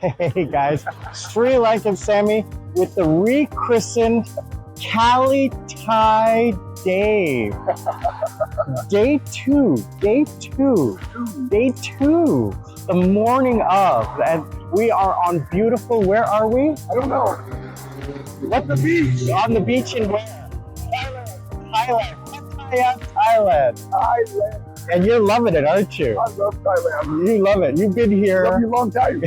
Hey guys, Sri Lankan Sammi with the rechristened Cali Thai Dave. Day two, the morning of, and we are on beautiful, where are we? I don't know. What? The beach. On the beach in where? Thailand. Pattaya, Thailand. Thailand. And you're loving it, aren't you? I love Thailand. You love it. You've been here. Love you a long time.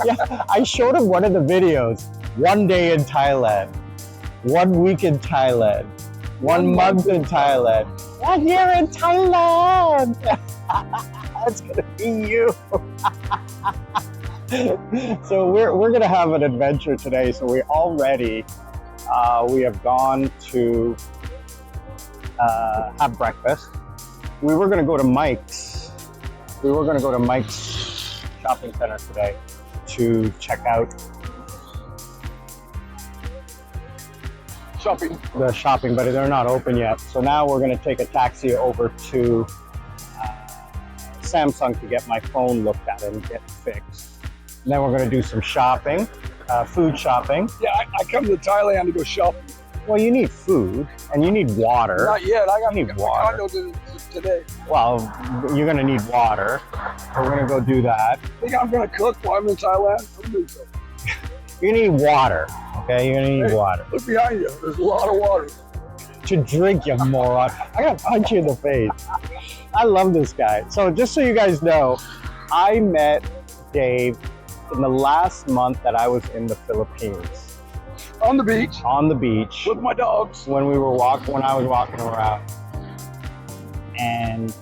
Yeah, I showed him one of the videos. 1 day in Thailand, 1 week in Thailand, 1 month in Thailand, 1 year in Thailand. That's gonna be you. So we're gonna have an adventure today. So we already we have gone to have breakfast. We were gonna go to Mike's. We were gonna go to Mike's shopping center today to check out the shopping, but they're not open yet. So now we're going to take a taxi over to Samsung to get my phone looked at and get fixed. And then we're going to do some shopping, food shopping. Yeah, I come to Thailand to go shopping. Well, you need food and you need water. Not yet. I got need my water. condo today. Well, you're going to need water. So we're going to go do that. Think I'm going to cook while I'm in Thailand? I'm doing so. You need water, okay? You're going to need water. Look behind you. There's a lot of water. To drink, you moron. I gotta punch you in the face. I love this guy. So just so you guys know, I met Dave in the last month that I was in the Philippines. On the beach. On the beach. With my dogs. When I was walking around. And,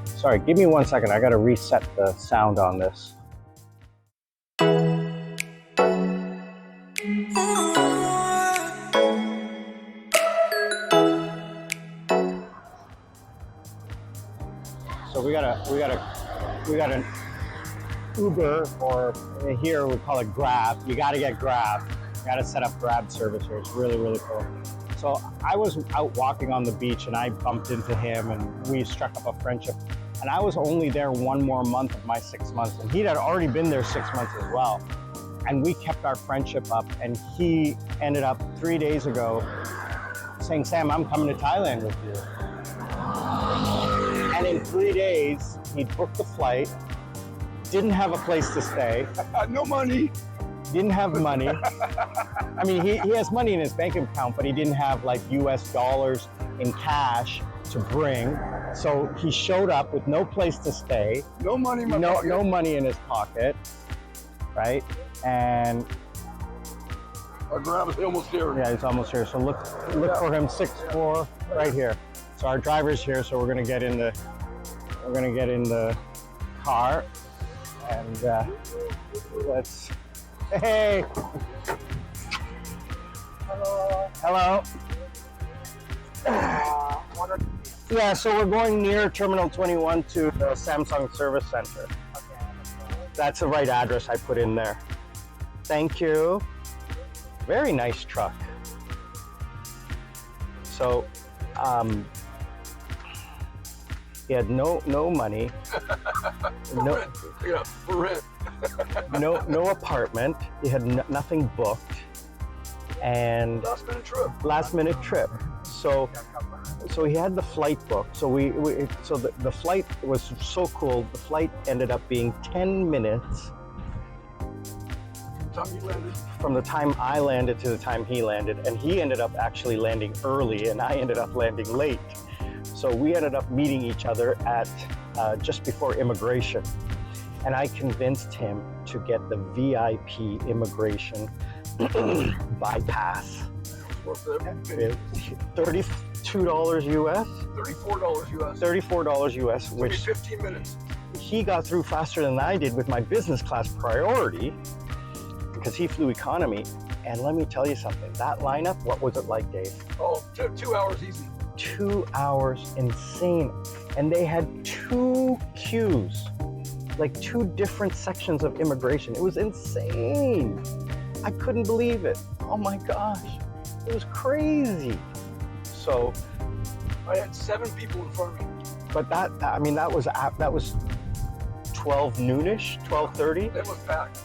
sorry, give me 1 second. I gotta reset the sound on this. So we got an Uber, or here we call it Grab. You got to get Grab. You got to set up Grab service here. It's really, really cool. So I was out walking on the beach and I bumped into him and we struck up a friendship. And I was only there 1 more month of my 6 months, and he had already been there 6 months as well. And we kept our friendship up, and he ended up 3 days ago saying, Sam, I'm coming to Thailand with you. And in 3 days, he booked the flight, didn't have a place to stay. No money. Didn't have money. I mean, he has money in his bank account, but he didn't have like US dollars in cash to bring. So he showed up with no place to stay. No money in my pocket. No money in his pocket, right? And our Grab is almost here. yeah, he's almost here. So look for him, 6'4", right here. So our driver's here, so we're gonna get in the car, and let's. Hey. Hello. Yeah, so we're going near Terminal 21 to the Samsung Service Center. That's the right address I put in there. Thank you. Very nice truck. So, he had no money, For rent. no apartment. He had nothing booked, and last minute trip. So he had the flight booked. So the flight was so cool. The flight ended up being 10 minutes from the time I landed to the time he landed, and he ended up actually landing early, and I ended up landing late. So we ended up meeting each other at just before immigration, and I convinced him to get the VIP immigration bypass. $32 US. $34 US, which 15 minutes. He got through faster than I did with my business class priority because he flew economy. And let me tell you something, that lineup, what was it like, Dave? Oh, 2 hours easy. 2 hours, insane. And they had 2 queues, like 2 different sections of immigration. It was insane. I couldn't believe it. Oh my gosh, it was crazy. So I had 7 people in front of me. But that was 12 noonish, 12:30. It was packed.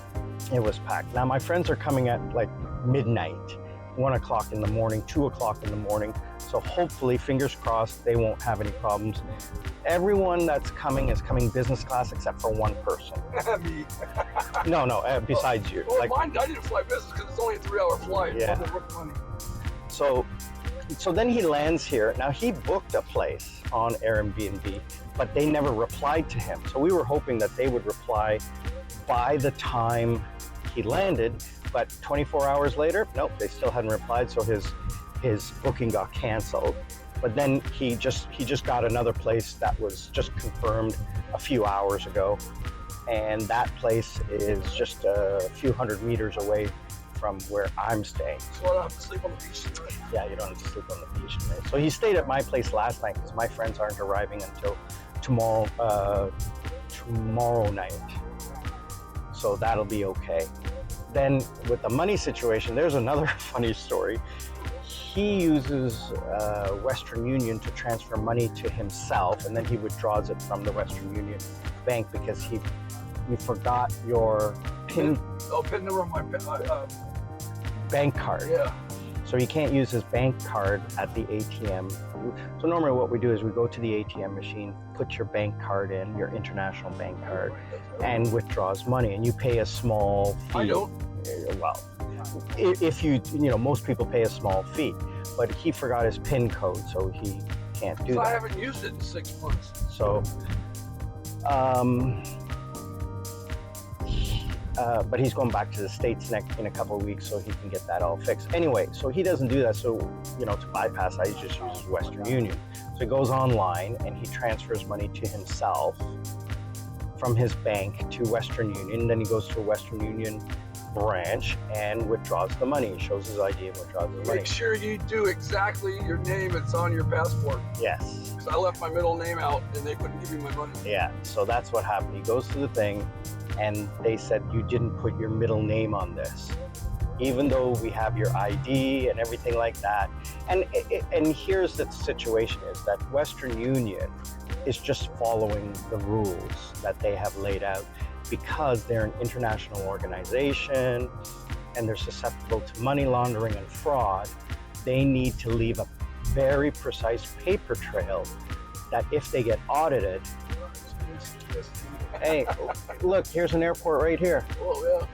It was packed. Now my friends are coming at like midnight, 1 o'clock in the morning, 2 o'clock in the morning. So hopefully, fingers crossed, they won't have any problems. Everyone that's coming is coming business class except for one person. Me. No, besides you. Well, Like, mine, I didn't fly business because it's only a 3-hour flight. Yeah. It wasn't worth money. So then he lands here. Now he booked a place on Airbnb, but they never replied to him. So we were hoping that they would reply by the time he landed, but 24 hours later, nope, they still hadn't replied. So his booking got canceled. But then he just got another place that was just confirmed a few hours ago, and that place is just a few hundred meters away from where I'm staying. So I don't have to sleep on the beach tonight. Yeah, you don't have to sleep on the beach tonight. So he stayed at my place last night because my friends aren't arriving until tomorrow night. So that'll be okay. Then with the money situation, there's another funny story. He uses Western Union to transfer money to himself, and then he withdraws it from the Western Union bank because you forgot your PIN PIN number on my bank card. Yeah. So he can't use his bank card at the ATM. So normally what we do is we go to the ATM machine, put your bank card in, your international bank card, and withdraws money, and you pay a small fee. I don't. Well, if most people pay a small fee, but he forgot his PIN code, so he can't do that. I haven't used it in 6 months. So, but he's going back to the States in a couple of weeks, so he can get that all fixed. Anyway, so he doesn't do that. So, to bypass that, he just uses Western Union. So he goes online and he transfers money to himself from his bank to Western Union. Then he goes to a Western Union branch and withdraws the money. He shows his ID and withdraws the money. Make sure you do exactly your name that's on your passport. Yes. Because I left my middle name out and they couldn't give me my money. Yeah, so that's what happened. He goes to the thing and they said, you didn't put your middle name on this, even though we have your ID and everything like that. And here's the situation is that Western Union is just following the rules that they have laid out because they're an international organization and they're susceptible to money laundering and fraud. They need to leave a very precise paper trail that if they get audited, hey, look, here's an airport right here. Oh, yeah.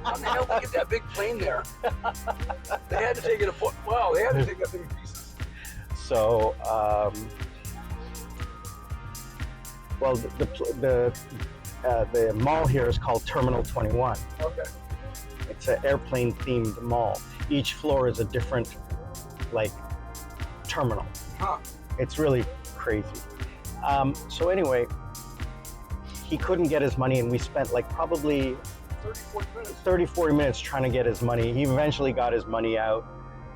How the hell did they get that big plane there? They had to take it apart. Wow, they had to take that thing to pieces. So, well, the mall here is called Terminal 21. Okay. It's an airplane-themed mall. Each floor is a different, terminal. Huh. It's really crazy. So anyway, he couldn't get his money, and we spent probably 30-40 minutes trying to get his money. He eventually got his money out,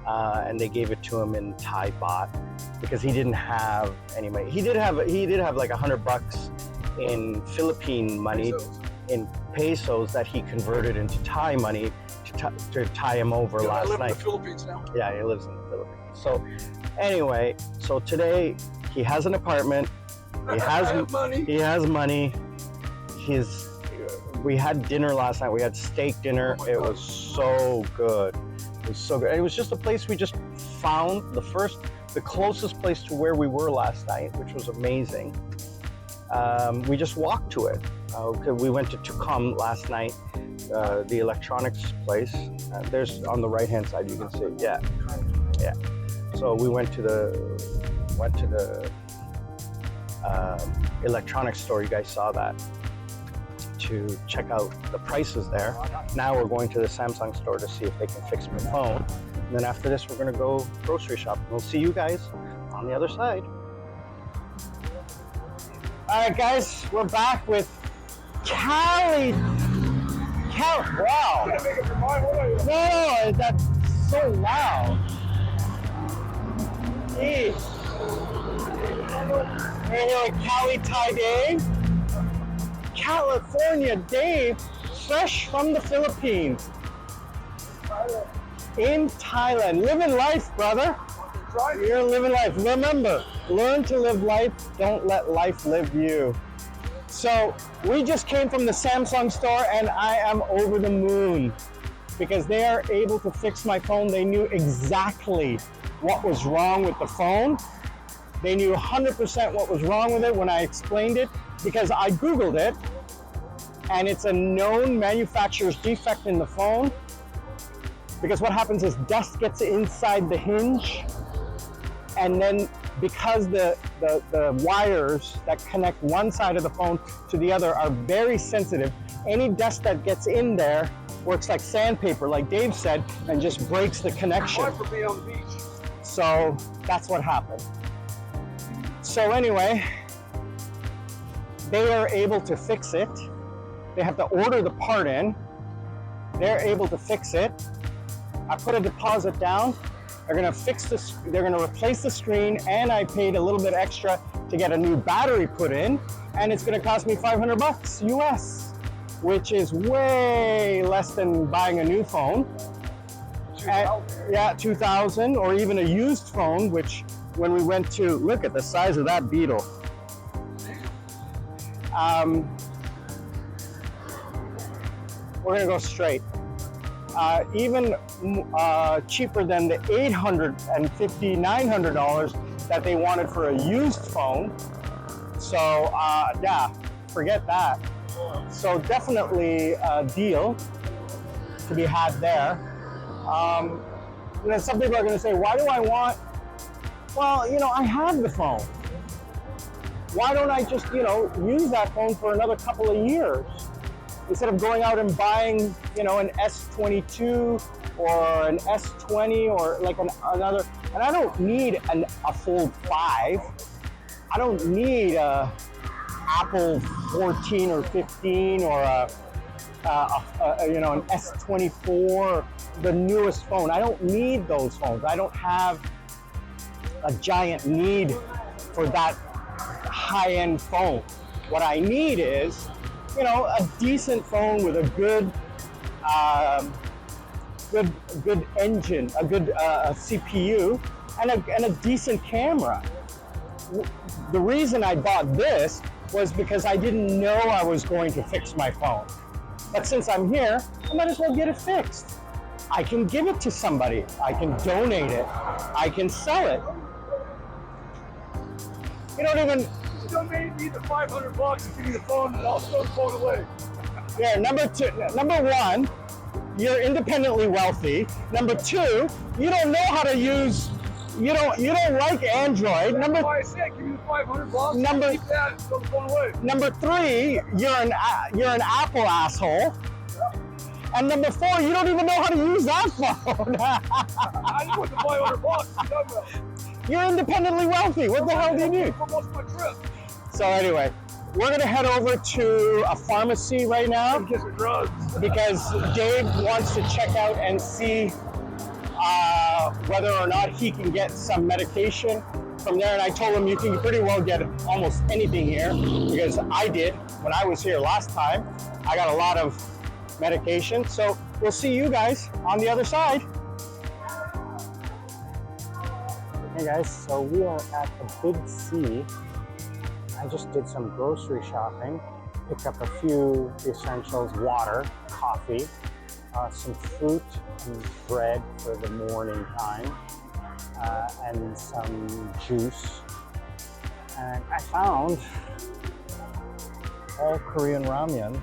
and they gave it to him in Thai baht because he didn't have any money. He did have like $100 in Philippine money, in pesos that he converted into Thai money to tie him over last night. I live in the Philippines now. Yeah, he lives in the Philippines. So anyway, so today he has an apartment. He has money. He has money. We had dinner last night. We had steak dinner. It was so good. It was so good. And it was just a place we just found, the closest place to where we were last night, which was amazing. We just walked to it. We went to Tukum last night, the electronics place. There's on the right-hand side, you can see. Yeah. So we went to the electronics store. You guys saw that, to check out the prices there. Now we're going to the Samsung store to see if they can fix my phone. And then after this, we're gonna go grocery shopping. We'll see you guys on the other side. All right, guys, we're back with Callie. Wow. No, that's so loud. Jeez. We're here with Callie Thai Dave. California Dave, fresh from the Philippines. In Thailand. Living life, brother. You're living life. Remember, learn to live life. Don't let life live you. So we just came from the Samsung store and I am over the moon because they are able to fix my phone. They knew exactly what was wrong with the phone. They knew 100% what was wrong with it when I explained it because I Googled it and it's a known manufacturer's defect in the phone. Because what happens is dust gets inside the hinge, and then because the wires that connect one side of the phone to the other are very sensitive, any dust that gets in there works like sandpaper, like Dave said, and just breaks the connection. Hard for me on the beach. So that's what happened. So anyway, they are able to fix it. They have to order the part in. They're able to fix it. I put a deposit down. They're gonna fix this, they're gonna replace the screen, and I paid a little bit extra to get a new battery put in, and it's gonna cost me 500 bucks US, which is way less than buying a new phone. Yeah, 2,000, or even a used phone, which when we went to, look at the size of that beetle. We're gonna go straight. Even cheaper than the $850, $900 that they wanted for a used phone. So yeah, forget that. So definitely a deal to be had there. And then some people are gonna say, why do I want, well, you know, I have the phone. Why don't I just, you know, use that phone for another couple of years? Instead of going out and buying, you know, an S22 or an S20 or like another, and I don't need a Fold 5. I don't need a Apple 14 or 15 or you know, an S24, the newest phone. I don't need those phones. I don't have a giant need for that high-end phone. What I need is, you know, a decent phone with a good, good engine, a good CPU, and a decent camera. The reason I bought this was because I didn't know I was going to fix my phone. But since I'm here, I might as well get it fixed. I can give it to somebody. I can donate it. I can sell it. You don't even. Donate me the 500 bucks and give me the phone, and I'll throw the phone away. Yeah, number one, you're independently wealthy. Number two, you don't know how to use. You don't like Android. That's why I said give me the 500 bucks. Keep that and throw the phone away. Number three, you're an Apple asshole. And number four, you don't even know how to use that phone. I just want the 500 bucks. You're independently wealthy. What the hell do you need? For most of my trip. So anyway, we're gonna head over to a pharmacy right now Get some drugs. because Dave wants to check out and see whether or not he can get some medication from there. And I told him you can pretty well get almost anything here because I did when I was here last time. I got a lot of medication. So we'll see you guys on the other side. Hey guys, so we are at the Big C. I just did some grocery shopping, picked up a few essentials, water, coffee, some fruit and bread for the morning time, and some juice. And I found all Korean ramen.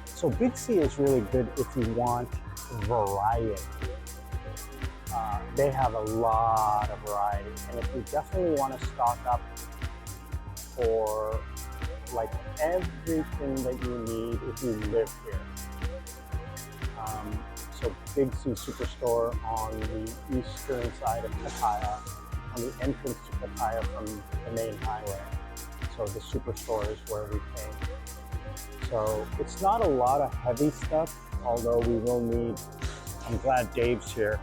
So Big C is really good if you want variety. They have a lot of variety, and if you definitely want to stock up for like everything that you need if you live here. So Big C Superstore on the eastern side of Pattaya, on the entrance to Pattaya from the main highway. So the Superstore is where we came. So it's not a lot of heavy stuff, although we will need, I'm glad Dave's here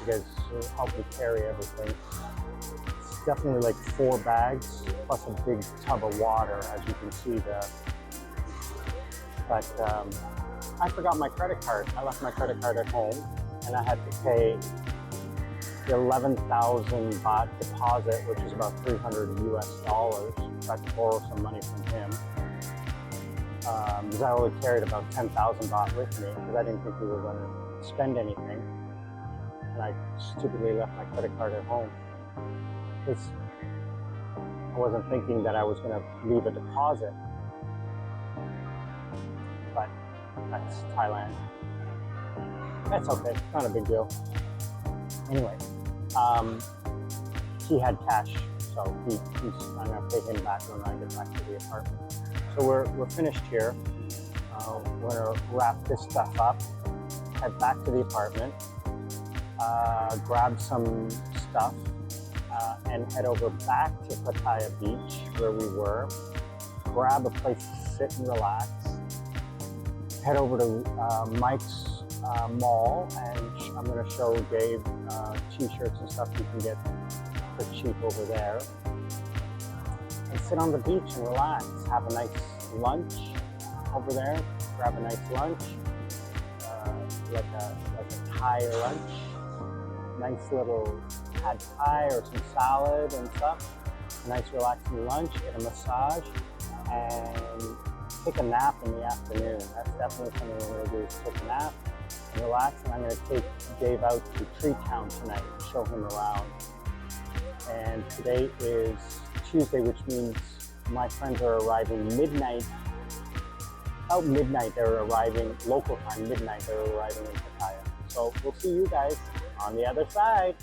because he'll help me carry everything. It's definitely like 4 bags plus a big tub of water, as you can see there. But I forgot my credit card. I left my credit card at home and I had to pay the 11,000 baht deposit, which is about $300 US. So I had to borrow some money from him. because I only carried about 10,000 baht with me because I didn't think we were going to spend anything. And I stupidly left my credit card at home because I wasn't thinking that I was going to leave a deposit. But that's Thailand. That's okay, not a big deal. Anyway, he had cash, so I'm gonna pay him back when I get back to the apartment. So we're finished here. We're gonna wrap this stuff up, head back to the apartment, grab some stuff, and head over back to Pattaya Beach where we were. Grab a place to sit and relax. Head over to Mike's mall, and I'm going to show Dave t-shirts and stuff you can get for cheap over there. And sit on the beach and relax. Have a nice lunch over there. Grab a nice lunch, like a Thai lunch. Nice little pad Thai or some salad and stuff. A nice relaxing lunch. Get a massage and take a nap in the afternoon. That's definitely something we're going to do, is take a nap and relax. And I'm going to take Dave out to Tree Town tonight and show him around. And today is Tuesday, which means my friends are arriving midnight. About midnight they're arriving, local time midnight they're arriving in Pattaya. So we'll see you guys on the other side.